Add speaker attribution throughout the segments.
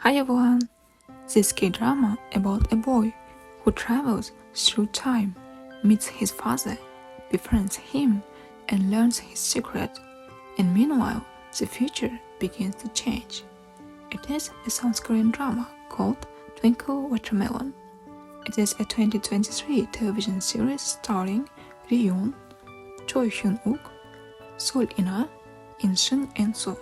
Speaker 1: Hi everyone! This kdrama about a boy who travels through time, meets his father, befriends him, and learns his secret. And meanwhile, the future begins to change. It is a South Korean drama called Twinkling Watermelon. It is a 2023 television series starring Ryeoun, Choi Hyun-wook, Seol Eun-soo, and Eun-soo.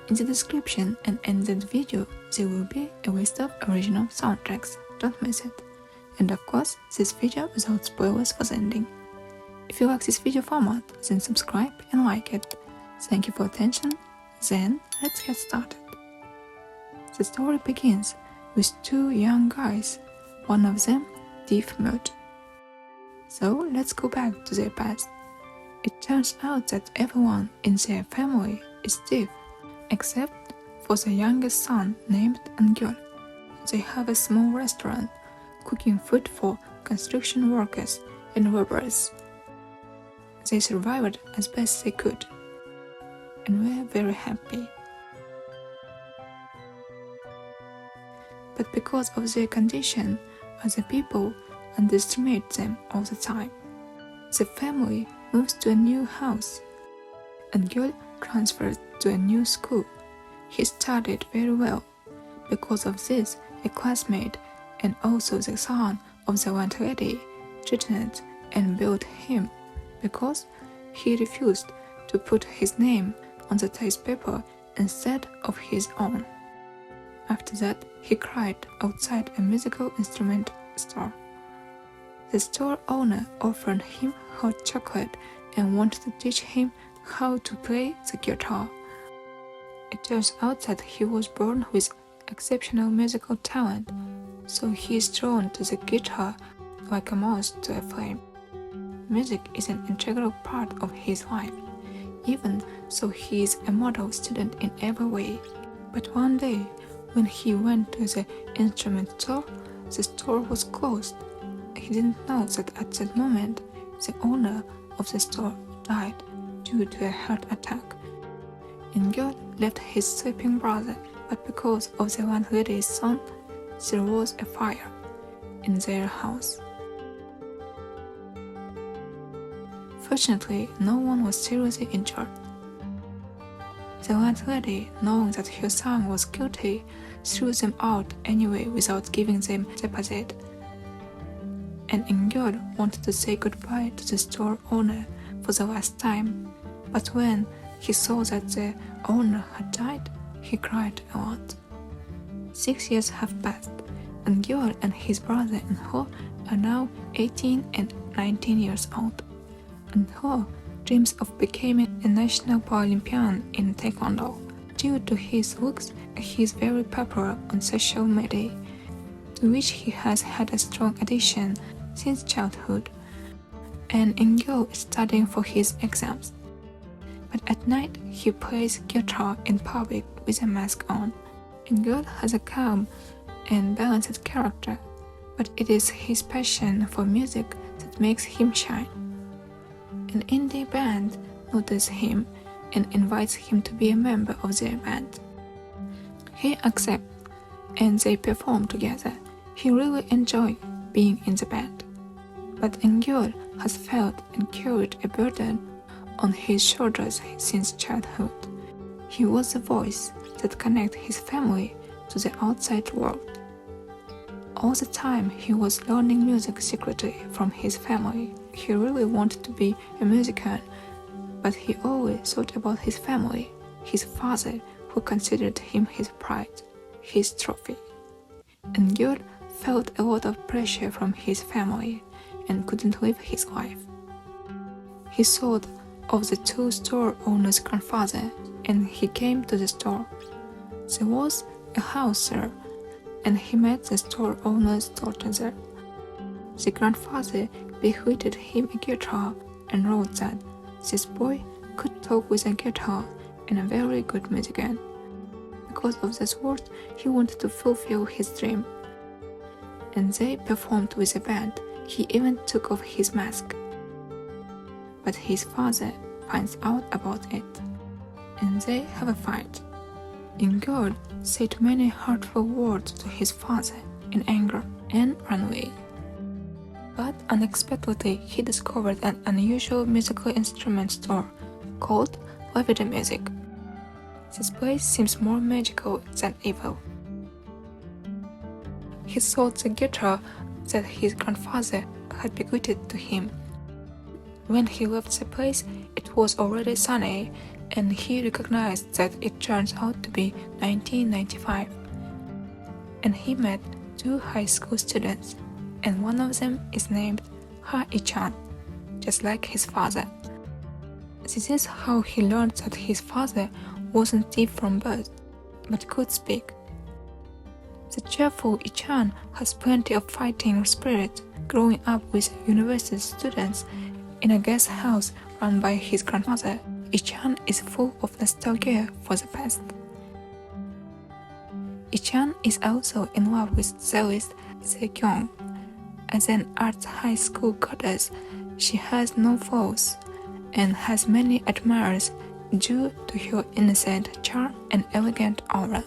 Speaker 1: In the description and in the video, there will be a list of original soundtracks, don't miss it. And of course, this video without spoilers for the ending. If you like this video format, then subscribe and like it. Thank you for attention, then let's get started. The story begins with two young guys, one of them deaf mute. So let's go back to their past. It turns out that everyone in their family is deaf, except for the youngest son named Eungyeol. They have a small restaurant, cooking food for construction workers and robbers. They survived as best they could, and were very happy. But because of their condition, other people underestimate them all the time. The family moves to a new house. Eungyeol transferred to a new school. He studied very well. Because of this, a classmate and also the son of the landlady threatened and beat him because he refused to put his name on the test paper instead of his own. After that, he cried outside a musical instrument store. The store owner offered him hot chocolate and wanted to teach him how to play the guitar. It turns out that he was born with exceptional musical talent, so he is drawn to the guitar like a moth to a flame. Music is an integral part of his life, even so he is a model student in every way. But one day, when he went to the instrument store, the store was closed. He didn't know that at that moment, the owner of the store died due to a heart attack. Eungyeol left his sleeping brother, but because of the landlady's son, there was a fire in their house. Fortunately, no one was seriously injured. The landlady, knowing that her son was guilty, threw them out anyway without giving them a deposit. And Eungyeol wanted to say goodbye to the store owner for the last time, but when he saw that the owner had died, he cried a lot. 6 years have passed, and Eungyeol and his brother-in-law are now 18 and 19 years old. Eun-soo dreams of becoming a national Paralympian in Taekwondo. Due to his looks, he is very popular on social media, to which he has had a strong addiction since childhood. And Eungyeol is studying for his exams. But at night, he plays guitar in public with a mask on. Eungyeol has a calm and balanced character, but it is his passion for music that makes him shine. An indie band notices him and invites him to be a member of their band. He accepts, and they perform together. He really enjoys being in the band. But Eungyeol has felt and carried a burden on his shoulders since childhood. He was the voice that connected his family to the outside world. All the time he was learning music secretly from his family. He really wanted to be a musician, but he always thought about his family, his father, who considered him his pride, his trophy. And Eungyeol felt a lot of pressure from his family and couldn't live his life. He thought of the two store owners' grandfather, and he came to the store. There was a house there, and he met the store owner's daughter there. The grandfather bequeathed him a guitar and wrote that this boy could talk with a guitar and a very good musician. Because of this word, he wanted to fulfill his dream. And they performed with a band. He even took off his mask. But his father finds out about it, and they have a fight. Eungyeol said many hurtful words to his father in anger and ran away. But unexpectedly, he discovered an unusual musical instrument store called Vida Music. This place seems more magical than evil. He sold the guitar that his grandfather had bequeathed to him. When he left the place, it was already sunny, and he recognized that it turns out to be 1995. And he met two high school students, and one of them is named Ha-chan, just like his father. This is how he learned that his father wasn't deaf from birth, but could speak. The cheerful Ichan has plenty of fighting spirit, growing up with university students in a guest house run by his grandmother. Ichan is full of nostalgia for the past. Ichan is also in love with cellist Seol. As an arts high school goddess, she has no flaws and has many admirers due to her innocent charm and elegant aura.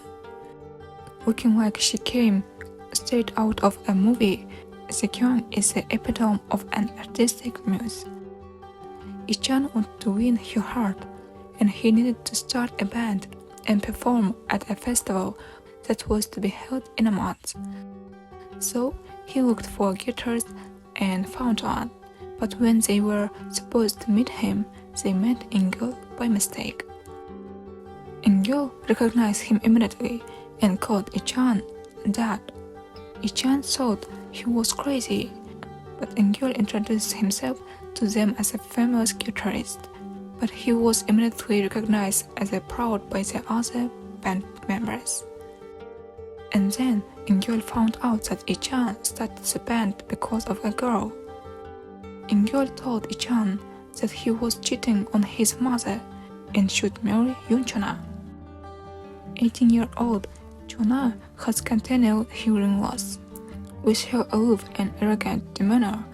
Speaker 1: Looking like she came straight out of a movie, Seol is the epitome of an artistic muse. Ichan wanted to win her heart, and he needed to start a band and perform at a festival that was to be held in a month. So he looked for guitars and found one, but when they were supposed to meet him, they met Eungyeol by mistake. Eungyeol recognized him immediately and called Ichan Dad. Ichan thought he was crazy, but Eungyeol introduced himself to them as a famous guitarist, but he was immediately recognized as a proud by the other band members. And then Eungyeol found out that Ichan started the band because of a girl. Eungyeol told Ichan that he was cheating on his mother and should marry Eun-soo. 18-year-old Chona has continual hearing loss. With her aloof and arrogant demeanor,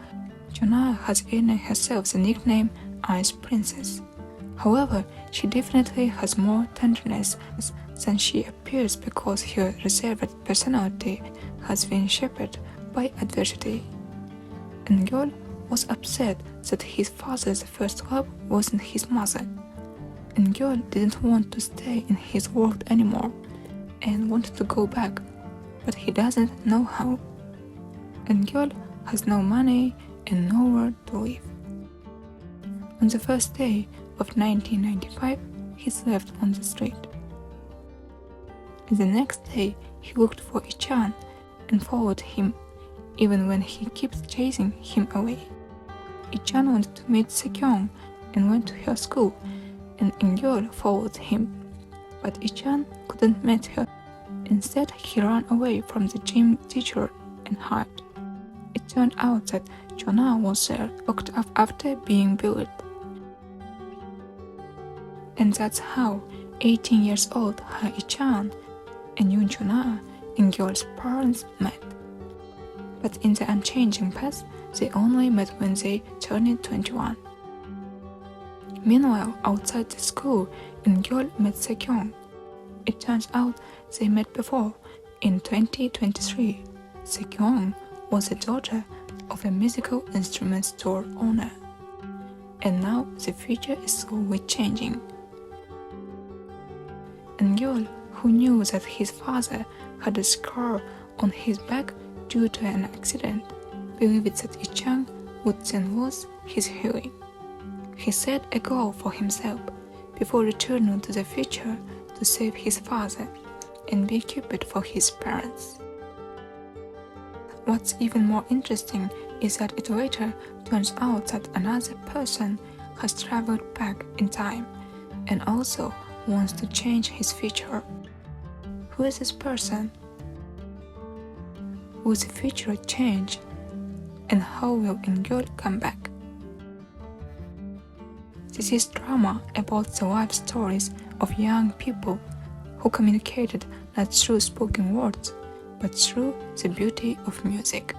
Speaker 1: Chona has earned herself the nickname Ice Princess. However, she definitely has more tenderness than she appears because her reserved personality has been shaped by adversity. Eungyeol was upset that his father's first love wasn't his mother. Eungyeol didn't want to stay in his world anymore and wanted to go back, but he doesn't know how. Eungyeol has no money and nowhere to live. On the first day of 1995, he slept on the street. The next day, he looked for Ichan and followed him, even when he keeps chasing him away. Ichan wanted to meet Sekyong and went to her school, and Eungyeol followed him, but Ichan couldn't meet her. Instead, he ran away from the gym teacher and hid. It turned out that Chona was there locked up after being bullied. And that's how 18 years old Ha-chan and Eun-soo, Eungyeol's parents, met. But in the unchanging past, they only met when they turned 21. Meanwhile, outside the school, Eungyeol met Sekyong. It turns out they met before. In 2023, Sekyong was the daughter of a musical instrument store owner. And now the future is slowly changing. Eungyeol, who knew that his father had a scar on his back due to an accident, believed that Ichan would then lose his hearing. He set a goal for himself before returning to the future to save his father and be Cupid for his parents. What's even more interesting is that it later turns out that another person has traveled back in time and also wants to change his future. Who is this person? Will the future change? And how will Eungyeol come back? This is drama about the life stories of young people who communicated not through spoken words, but through the beauty of music.